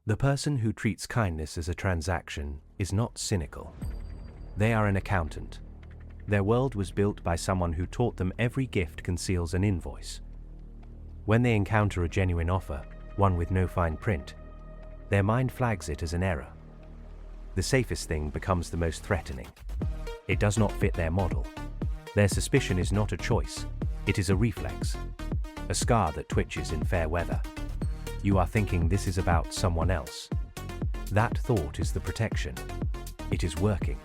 The person who treats kindness as a transaction is not cynical. They are an accountant. Their world was built by someone who taught them every gift conceals an invoice. When they encounter a genuine offer, one with no fine print, their mind flags it as an error. The safest thing becomes the most threatening. It does not fit their model. Their suspicion is not a choice, it is a reflex, a scar that twitches in fair weather. You are thinking this is about someone else. That thought is the protection. It is working.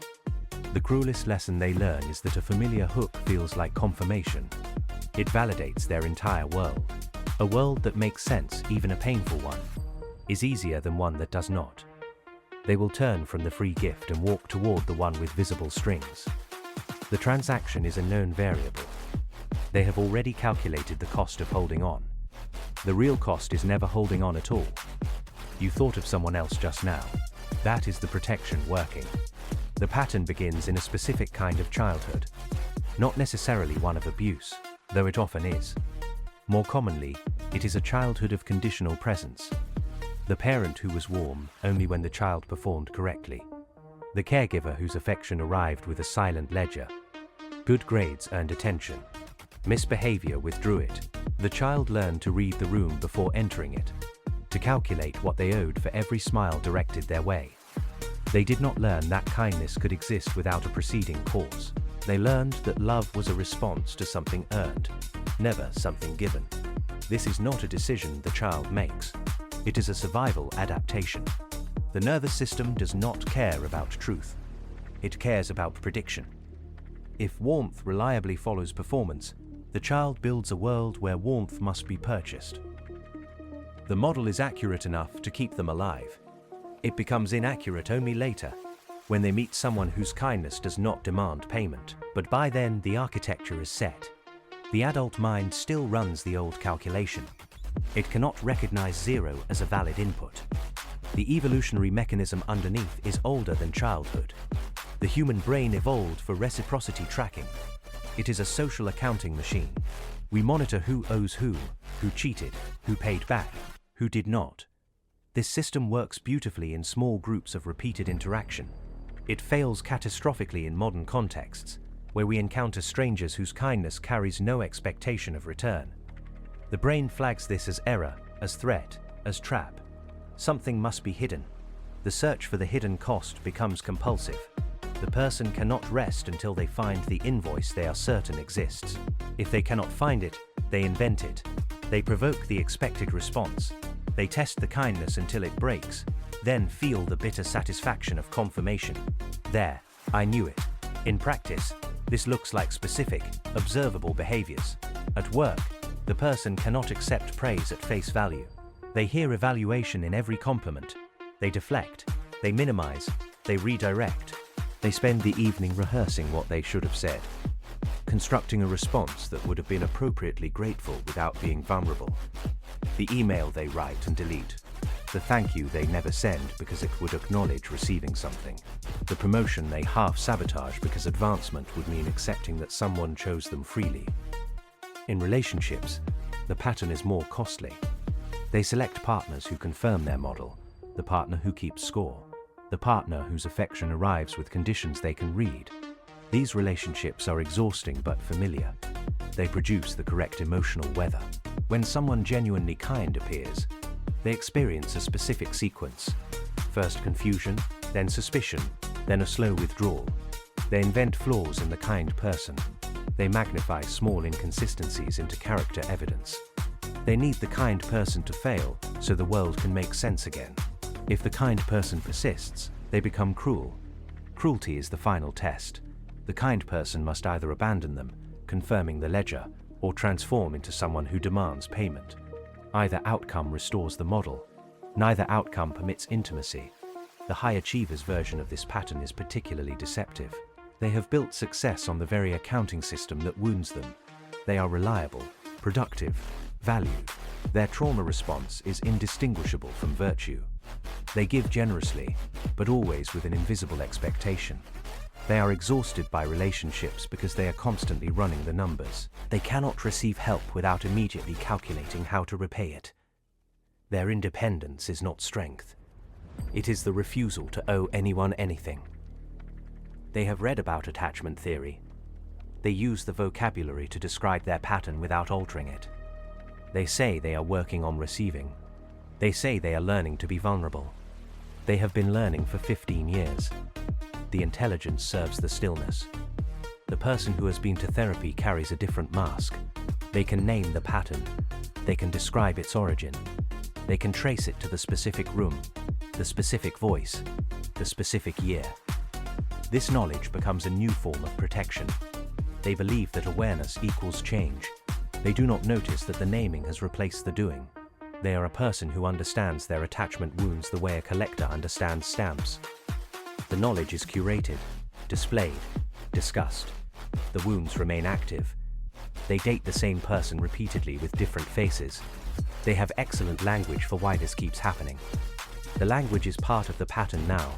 The cruelest lesson they learn is that a familiar hook feels like confirmation. It validates their entire world. A world that makes sense, even a painful one, is easier than one that does not. They will turn from the free gift and walk toward the one with visible strings. The transaction is a known variable. They have already calculated the cost of holding on. The real cost is never holding on at all. You thought of someone else just now. That is the protection working. The pattern begins in a specific kind of childhood, not necessarily one of abuse, though it often is. More commonly, it is a childhood of conditional presence. The parent who was warm only when the child performed correctly. The caregiver whose affection arrived with a silent ledger. Good grades earned attention. Misbehavior withdrew it. The child learned to read the room before entering it, to calculate what they owed for every smile directed their way. They did not learn that kindness could exist without a preceding cause. They learned that love was a response to something earned, never something given. This is not a decision the child makes. It is a survival adaptation. The nervous system does not care about truth. It cares about prediction. If warmth reliably follows performance, the child builds a world where warmth must be purchased. The model is accurate enough to keep them alive. It becomes inaccurate only later, when they meet someone whose kindness does not demand payment. But by then, the architecture is set. The adult mind still runs the old calculation. It cannot recognize zero as a valid input. The evolutionary mechanism underneath is older than childhood. The human brain evolved for reciprocity tracking. It is a social accounting machine. We monitor who owes who cheated, who paid back, who did not. This system works beautifully in small groups of repeated interaction. It fails catastrophically in modern contexts, where we encounter strangers whose kindness carries no expectation of return. The brain flags this as error, as threat, as trap. Something must be hidden. The search for the hidden cost becomes compulsive. The person cannot rest until they find the invoice they are certain exists. If they cannot find it, they invent it. They provoke the expected response. They test the kindness until it breaks, then feel the bitter satisfaction of confirmation. There, I knew it. In practice, this looks like specific, observable behaviors. At work, the person cannot accept praise at face value. They hear evaluation in every compliment. They deflect, they minimize, they redirect. They spend the evening rehearsing what they should have said, constructing a response that would have been appropriately grateful without being vulnerable. The email they write and delete. The thank you they never send because it would acknowledge receiving something. The promotion they half-sabotage because advancement would mean accepting that someone chose them freely. In relationships, the pattern is more costly. They select partners who confirm their model, the partner who keeps score, the partner whose affection arrives with conditions they can read. These relationships are exhausting but familiar. They produce the correct emotional weather. When someone genuinely kind appears, they experience a specific sequence. First confusion, then suspicion, then a slow withdrawal. They invent flaws in the kind person. They magnify small inconsistencies into character evidence. They need the kind person to fail so the world can make sense again. If the kind person persists, they become cruel. Cruelty is the final test. The kind person must either abandon them, confirming the ledger, or transform into someone who demands payment. Either outcome restores the model. Neither outcome permits intimacy. The high achievers' version of this pattern is particularly deceptive. They have built success on the very accounting system that wounds them. They are reliable, productive, valued. Their trauma response is indistinguishable from virtue. They give generously, but always with an invisible expectation. They are exhausted by relationships because they are constantly running the numbers. They cannot receive help without immediately calculating how to repay it. Their independence is not strength. It is the refusal to owe anyone anything. They have read about attachment theory. They use the vocabulary to describe their pattern without altering it. They say they are working on receiving. They say they are learning to be vulnerable. They have been learning for 15 years. The intelligence serves the stillness. The person who has been to therapy carries a different mask. They can name the pattern. They can describe its origin. They can trace it to the specific room, the specific voice, the specific year. This knowledge becomes a new form of protection. They believe that awareness equals change. They do not notice that the naming has replaced the doing. They are a person who understands their attachment wounds the way a collector understands stamps. The knowledge is curated, displayed, discussed. The wounds remain active. They date the same person repeatedly with different faces. They have excellent language for why this keeps happening. The language is part of the pattern now.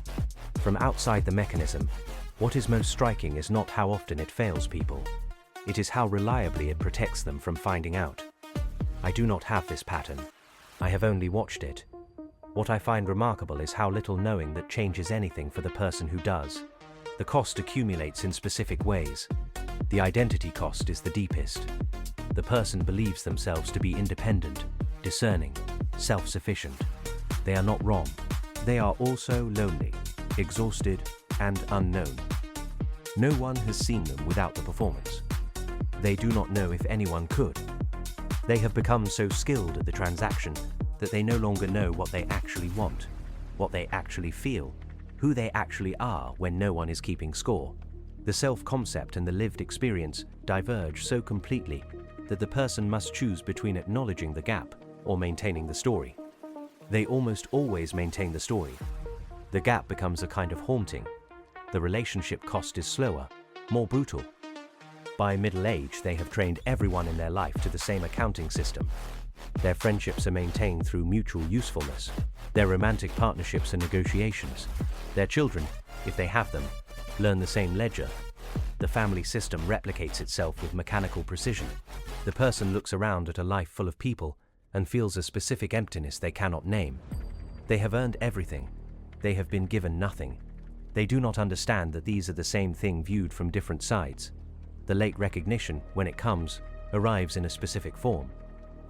From outside the mechanism, what is most striking is not how often it fails people. It is how reliably it protects them from finding out. I do not have this pattern. I have only watched it. What I find remarkable is how little knowing that changes anything for the person who does. The cost accumulates in specific ways. The identity cost is the deepest. The person believes themselves to be independent, discerning, self-sufficient. They are not wrong. They are also lonely, exhausted, and unknown. No one has seen them without the performance. They do not know if anyone could. They have become so skilled at the transaction that they no longer know what they actually want, what they actually feel, who they actually are when no one is keeping score. The self-concept and the lived experience diverge so completely that the person must choose between acknowledging the gap or maintaining the story. They almost always maintain the story. The gap becomes a kind of haunting. The relationship cost is slower, more brutal. By middle age, they have trained everyone in their life to the same accounting system. Their friendships are maintained through mutual usefulness. Their romantic partnerships are negotiations. Their children, if they have them, learn the same ledger. The family system replicates itself with mechanical precision. The person looks around at a life full of people and feels a specific emptiness they cannot name. They have earned everything. They have been given nothing. They do not understand that these are the same thing viewed from different sides. The late recognition, when it comes, arrives in a specific form,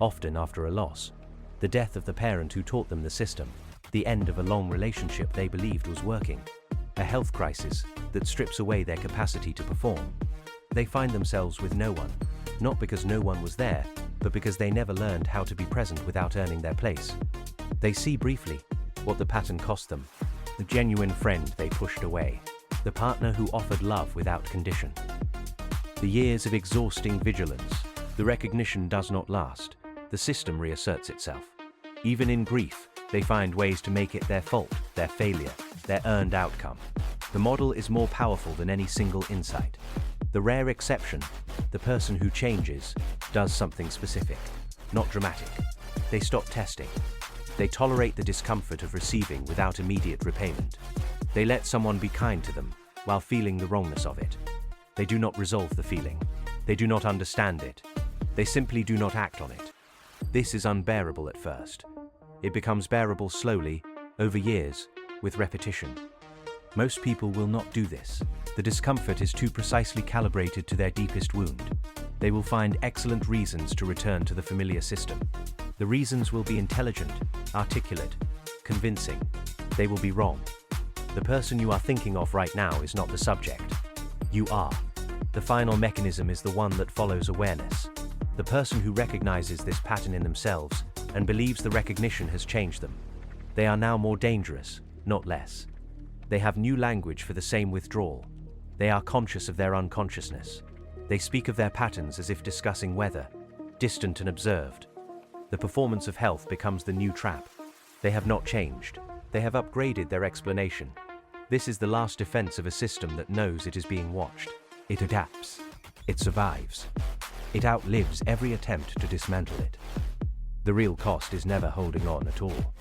often after a loss. The death of the parent who taught them the system, the end of a long relationship they believed was working, a health crisis that strips away their capacity to perform. They find themselves with no one, not because no one was there, but because they never learned how to be present without earning their place. They see briefly what the pattern cost them, the genuine friend they pushed away, the partner who offered love without condition. The years of exhausting vigilance, the recognition does not last. The system reasserts itself. Even in grief, they find ways to make it their fault, their failure, their earned outcome. The model is more powerful than any single insight. The rare exception, the person who changes, does something specific, not dramatic. They stop testing. They tolerate the discomfort of receiving without immediate repayment. They let someone be kind to them while feeling the wrongness of it. They do not resolve the feeling. They do not understand it. They simply do not act on it. This is unbearable at first. It becomes bearable slowly, over years, with repetition. Most people will not do this. The discomfort is too precisely calibrated to their deepest wound. They will find excellent reasons to return to the familiar system. The reasons will be intelligent, articulate, convincing. They will be wrong. The person you are thinking of right now is not the subject. You are. The final mechanism is the one that follows awareness. The person who recognizes this pattern in themselves and believes the recognition has changed them. They are now more dangerous, not less. They have new language for the same withdrawal. They are conscious of their unconsciousness. They speak of their patterns as if discussing weather, distant and observed. The performance of health becomes the new trap. They have not changed. They have upgraded their explanation. This is the last defense of a system that knows it is being watched. It adapts. It survives. It outlives every attempt to dismantle it. The real cost is never holding on at all.